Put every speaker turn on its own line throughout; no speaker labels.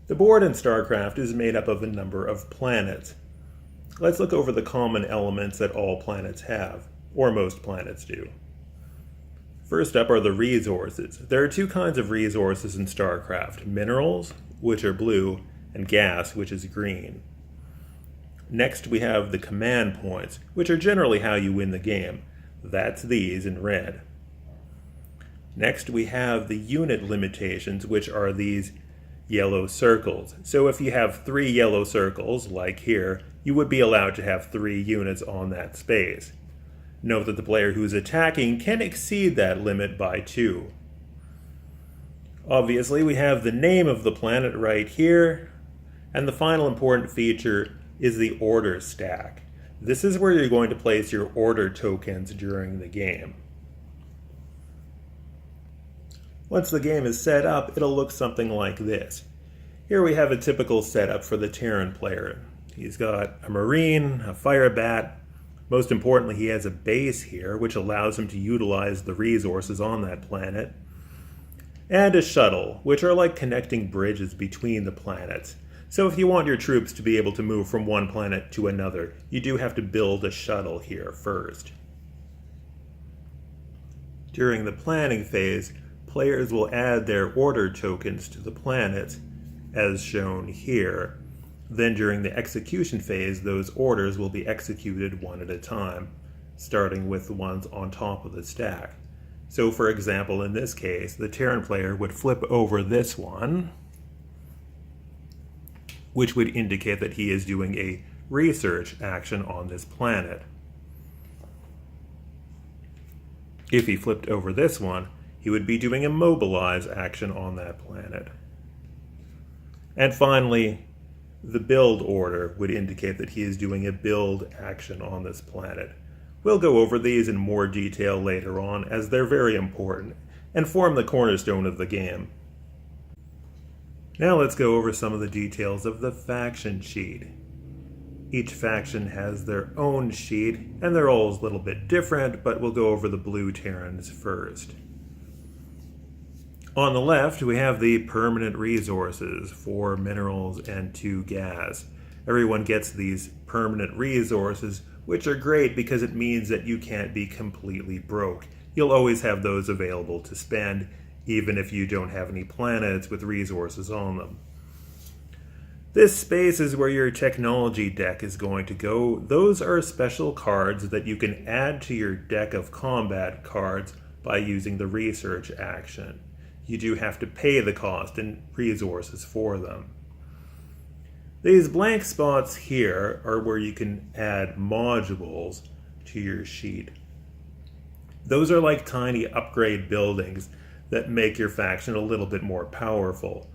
The board in StarCraft is made up of a number of planets. Let's look over the common elements that all planets have, or most planets do. First up are the resources. There are two kinds of resources in StarCraft: minerals, which are blue, and gas, which is green. Next we have the command points, which are generally how you win the game. That's these in red. Next we have the unit limitations, which are these yellow circles. So if you have 3 yellow circles, like here, you would be allowed to have 3 units on that space. Note that the player who is attacking can exceed that limit by 2. Obviously, we have the name of the planet right here, and the final important feature is the order stack. This is where you're going to place your order tokens during the game. Once the game is set up, it'll look something like this. Here we have a typical setup for the Terran player. He's got a Marine, a Fire Bat. Most importantly, he has a base here, which allows him to utilize the resources on that planet. And a shuttle, which are like connecting bridges between the planets. So if you want your troops to be able to move from one planet to another, you do have to build a shuttle here first. During the planning phase, players will add their order tokens to the planets, as shown here. Then during the execution phase, those orders will be executed one at a time, starting with the ones on top of the stack. So for example, in this case, the Terran player would flip over this one, which would indicate that he is doing a research action on this planet. If he flipped over this one, he would be doing a mobilize action on that planet. And finally, the build order would indicate that he is doing a build action on this planet. We'll go over these in more detail later on, as they're very important and form the cornerstone of the game. Now let's go over some of the details of the faction sheet. Each faction has their own sheet, and they're all a little bit different, but we'll go over the blue Terrans first. On the left, we have the permanent resources, 4 minerals and 2 gas. Everyone gets these permanent resources, which are great because it means that you can't be completely broke. You'll always have those available to spend, even if you don't have any planets with resources on them. This space is where your technology deck is going to go. Those are special cards that you can add to your deck of combat cards by using the research action. You do have to pay the cost and resources for them. These blank spots here are where you can add modules to your sheet. Those are like tiny upgrade buildings that make your faction a little bit more powerful,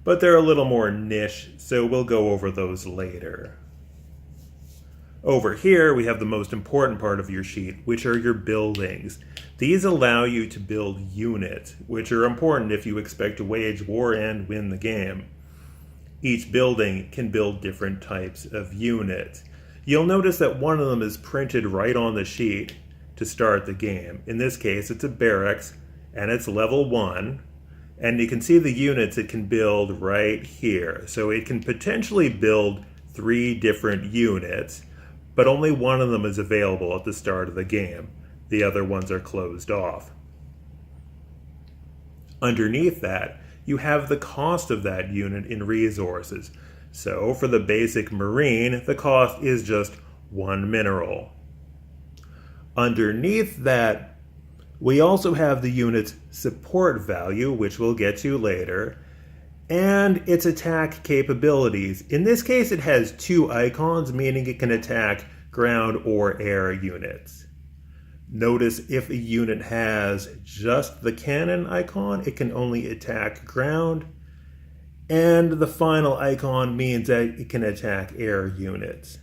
but they're a little more niche, so we'll go over those later. Over here, we have the most important part of your sheet, which are your buildings. These allow you to build units, which are important if you expect to wage war and win the game. Each building can build different types of units. You'll notice that one of them is printed right on the sheet to start the game. In this case, it's a barracks, and it's level 1. And you can see the units it can build right here. So it can potentially build 3 different units, but only one of them is available at the start of the game. The other ones are closed off. Underneath that, you have the cost of that unit in resources. So for the basic Marine, the cost is just 1 mineral. Underneath that, we also have the unit's support value, which we'll get to later, and its attack capabilities. In this case, it has 2 icons, meaning it can attack ground or air units. Notice if a unit has just the cannon icon, it can only attack ground, and the final icon means that it can attack air units.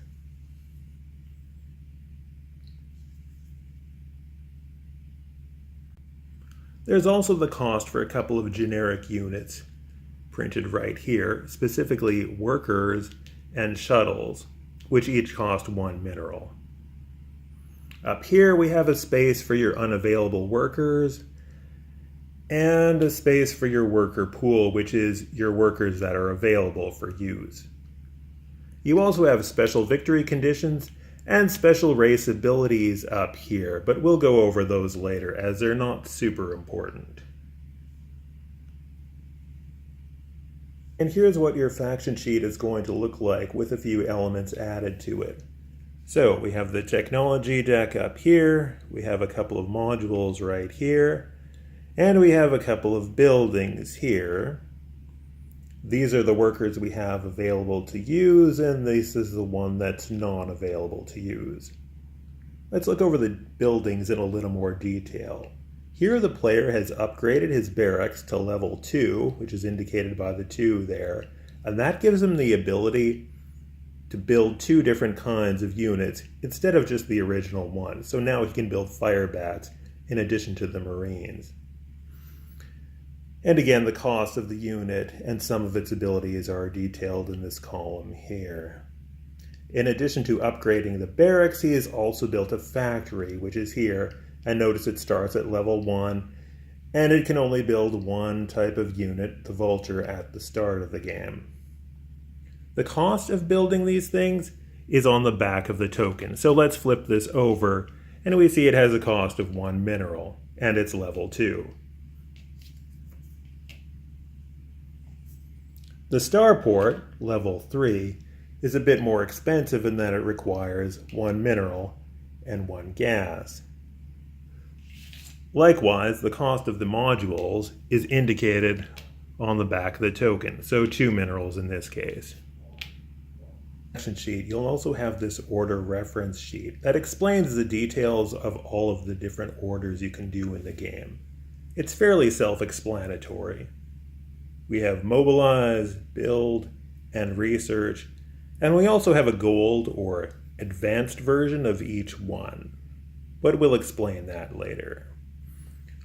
There's also the cost for a couple of generic units printed right here, specifically workers and shuttles, which each cost 1 mineral. Up here we have a space for your unavailable workers, and a space for your worker pool, which is your workers that are available for use. You also have special victory conditions and special race abilities up here, but we'll go over those later as they're not super important. And here's what your faction sheet is going to look like with a few elements added to it. So we have the technology deck up here, we have a couple of modules right here, and we have a couple of buildings here. These are the workers we have available to use, and this is the one that's not available to use. Let's look over the buildings in a little more detail. Here the player has upgraded his barracks to level 2, which is indicated by the 2 there, and that gives him the ability to build 2 different kinds of units instead of just the original one. So now he can build fire bats in addition to the Marines. And again, the cost of the unit and some of its abilities are detailed in this column here. In addition to upgrading the barracks, he has also built a factory, which is here. And notice it starts at level 1, and it can only build one type of unit, the Vulture, at the start of the game. The cost of building these things is on the back of the token. So let's flip this over, and we see it has a cost of 1 mineral, and it's level 2. The starport, level 3, is a bit more expensive in that it requires 1 mineral and 1 gas. Likewise, the cost of the modules is indicated on the back of the token, so 2 minerals in this case. Sheet, you'll also have this order reference sheet that explains the details of all of the different orders you can do in the game. It's fairly self-explanatory. We have mobilize, build, and research, and we also have a gold or advanced version of each one, but we'll explain that later.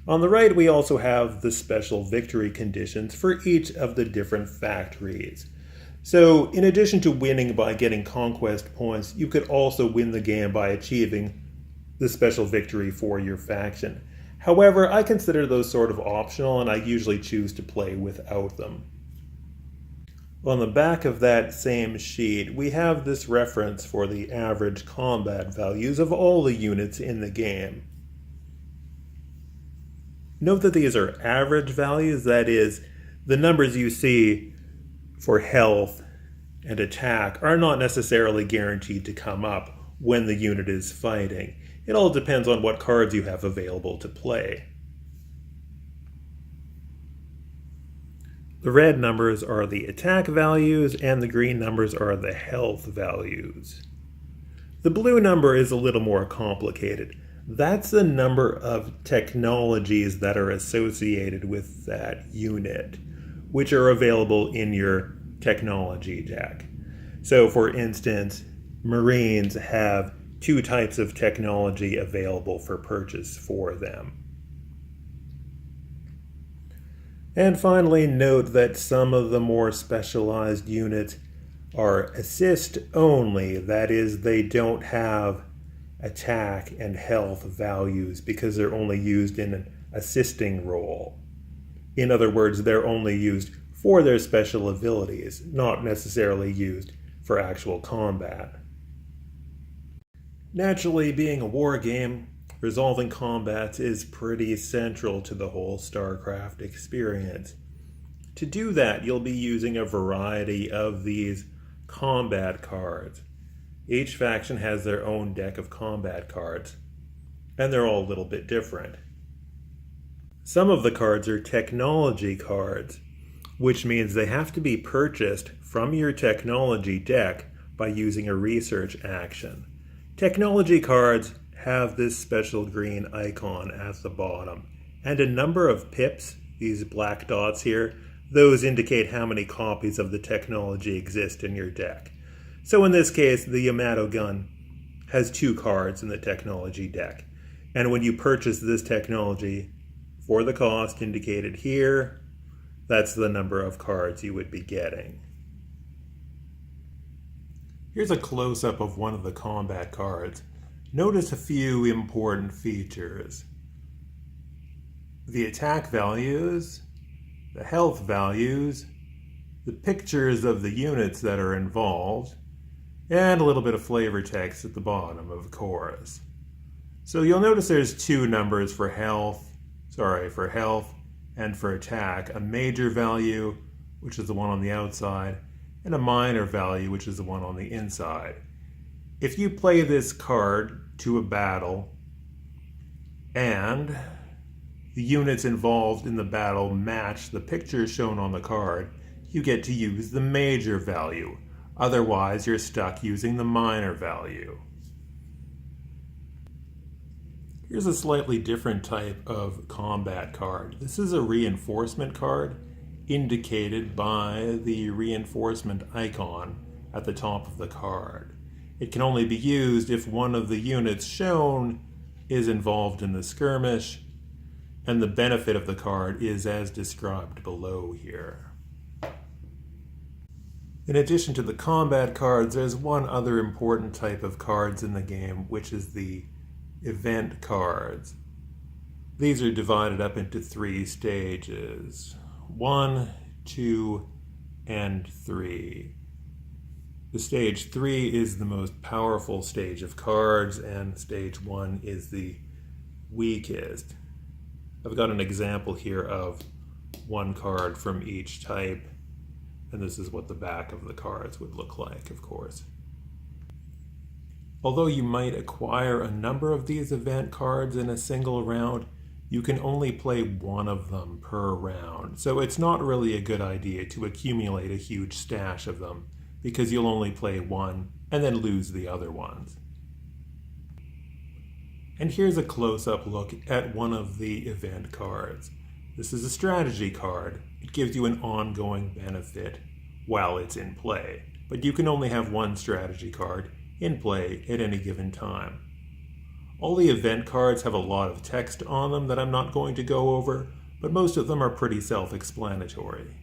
On the right, we also have the special victory conditions for each of the different factories. So in addition to winning by getting conquest points, you could also win the game by achieving the special victory for your faction. However, I consider those sort of optional, and I usually choose to play without them. On the back of that same sheet, we have this reference for the average combat values of all the units in the game. Note that these are average values, that is, the numbers you see for health and attack are not necessarily guaranteed to come up when the unit is fighting. It all depends on what cards you have available to play. The red numbers are the attack values, and the green numbers are the health values. The blue number is a little more complicated. That's the number of technologies that are associated with that unit, which are available in your technology deck. So, for instance, Marines have 2 types of technology available for purchase for them. And finally, note that some of the more specialized units are assist only. That is, they don't have attack and health values because they're only used in an assisting role. In other words, they're only used for their special abilities, not necessarily used for actual combat. Naturally, being a war game, resolving combats is pretty central to the whole StarCraft experience. To do that, you'll be using a variety of these combat cards. Each faction has their own deck of combat cards, and they're all a little bit different. Some of the cards are technology cards, which means they have to be purchased from your technology deck by using a research action. Technology cards have this special green icon at the bottom, and a number of pips, these black dots here, those indicate how many copies of the technology exist in your deck. So in this case, the Yamato gun has 2 cards in the technology deck, and when you purchase this technology for the cost indicated here, that's the number of cards you would be getting. Here's a close-up of one of the combat cards. Notice a few important features. the attack values, the health values, the pictures of the units that are involved, and a little bit of flavor text at the bottom, of course. So you'll notice there's two numbers for health and for attack. A major value, which is the one on the outside, and a minor value, which is the one on the inside. If you play this card to a battle, and the units involved in the battle match the picture shown on the card, you get to use the major value. Otherwise, you're stuck using the minor value. Here's a slightly different type of combat card. This is a reinforcement card, indicated by the reinforcement icon at the top of the card. It can only be used if one of the units shown is involved in the skirmish, and the benefit of the card is as described below here. In addition to the combat cards, there's one other important type of cards in the game, which is the event cards. These are divided up into 3 stages: 1, 2, and 3. The stage 3 is the most powerful stage of cards, and stage 1 is the weakest. I've got an example here of one card from each type, and this is what the back of the cards would look like, of course. Although you might acquire a number of these event cards in a single round, you can only play one of them per round. So it's not really a good idea to accumulate a huge stash of them, because you'll only play one and then lose the other ones. And here's a close-up look at one of the event cards. This is a strategy card. It gives you an ongoing benefit while it's in play, but you can only have one strategy card in play at any given time. All the event cards have a lot of text on them that I'm not going to go over, but most of them are pretty self-explanatory.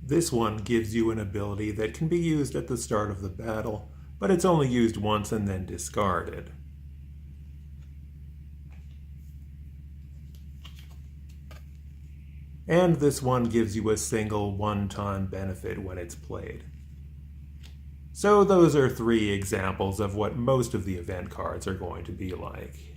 This one gives you an ability that can be used at the start of the battle, but it's only used once and then discarded. And this one gives you a single one-time benefit when it's played. So those are 3 examples of what most of the event cards are going to be like.